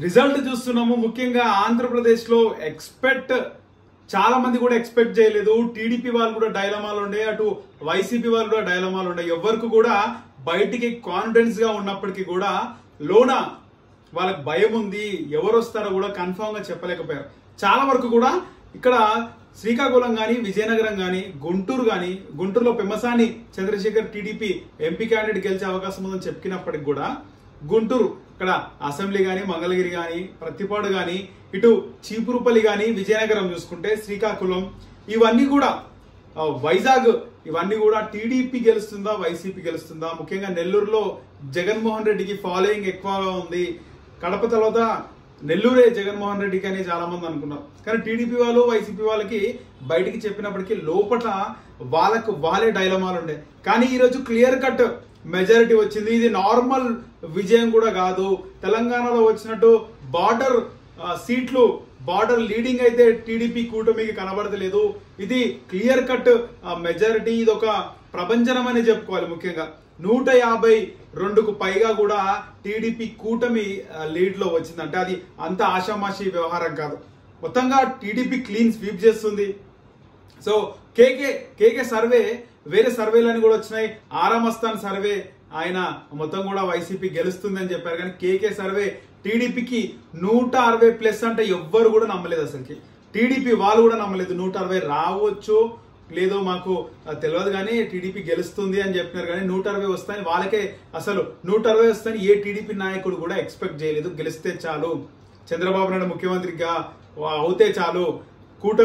Result చూస్తున్నాము. ముఖ్యంగా ఆంధ్రప్రదేశ్ లో చాలా మంది కూడా ఎక్స్పెక్ట్ చేయలేదు. టీడీపీ వాళ్ళు కూడా డైలమాలు ఉండే, అటు వైసీపీ వాళ్ళు కూడా డైలమాలు ఉండే. ఎవరికి కూడా బయటికి కాన్ఫిడెన్స్ గా ఉన్నప్పటికీ కూడా లోన వాళ్ళకి భయం ఉంది. ఎవరు వస్తారో కూడా కన్ఫర్మ్ గా చెప్పలేకపోయారు. చాలా వరకు కూడా ఇక్కడ శ్రీకాకుళం గాని, విజయనగరం గాని, గుంటూరు గాని, గుంటూరులో Pemmasani Chandrasekhar TDP MP candidate గెలిచే అవకాశం ఉందని చెప్పినప్పటికి కూడా గుంటూరు ఇక్కడ అసెంబ్లీ గాని, మంగళగిరి గాని, ప్రతిపాడు గాని, ఇటు చీపురుపల్లి గాని, విజయనగరం చూసుకుంటే శ్రీకాకుళం, ఇవన్నీ కూడా వైజాగ్, ఇవన్నీ కూడా టీడీపీ గెలుస్తుందా వైసీపీ గెలుస్తుందా? ముఖ్యంగా నెల్లూరులో జగన్మోహన్ రెడ్డికి ఫాలోయింగ్ ఎక్కువగా ఉంది. కడప తర్వాత నెల్లూరే జగన్మోహన్ రెడ్డికి అని చాలా మంది అనుకున్నారు. కానీ టీడీపీ వాళ్ళు వైసీపీ వాళ్ళకి బయటికి చెప్పినప్పటికీ లోపల వాళ్ళే డైలమాలు ఉండే. కానీ ఈరోజు క్లియర్ కట్ మెజారిటీ వచ్చింది. ఇది నార్మల్ విజయం కూడా కాదు. తెలంగాణలో వచ్చినట్టు బార్డర్ సీట్లు, బార్డర్ లీడింగ్ అయితే టీడీపీ కూటమికి కనబడతలేదు. ఇది క్లియర్ కట్ మెజారిటీ. ఇది ఒక ప్రభంజనం అని చెప్పుకోవాలి. ముఖ్యంగా 152కు పైగా కూడా టీడీపీ కూటమి లీడ్ లో వచ్చిందంటే అది అంత ఆషామాషి వ్యవహారం కాదు. మొత్తంగా టీడీపీ క్లీన్ స్వీప్ చేస్తుంది. సో కేకే సర్వే, వేరే సర్వేలని కూడా వచ్చినాయి. ఆరామస్థాన్ సర్వే ఆయన మొత్తం కూడా వైసీపీ గెలుస్తుంది అని చెప్పారు. కానీ కేకే సర్వే టీడీపీకి 160+ అంటే ఎవ్వరు కూడా నమ్మలేదు. అసలుకి టీడీపీ వాళ్ళు కూడా నమ్మలేదు. 160 రావచ్చు లేదో మాకు తెలియదు, కానీ టీడీపీ గెలుస్తుంది అని చెప్పినారు. కానీ 160 వస్తాయని వాళ్ళకే, అసలు 160 వస్తాయని ఏ టీడీపీ నాయకుడు కూడా ఎక్స్పెక్ట్ చేయలేదు. గెలిస్తే చాలు, చంద్రబాబు నాయుడు ముఖ్యమంత్రిగా అవుతే చాలు, కూటమి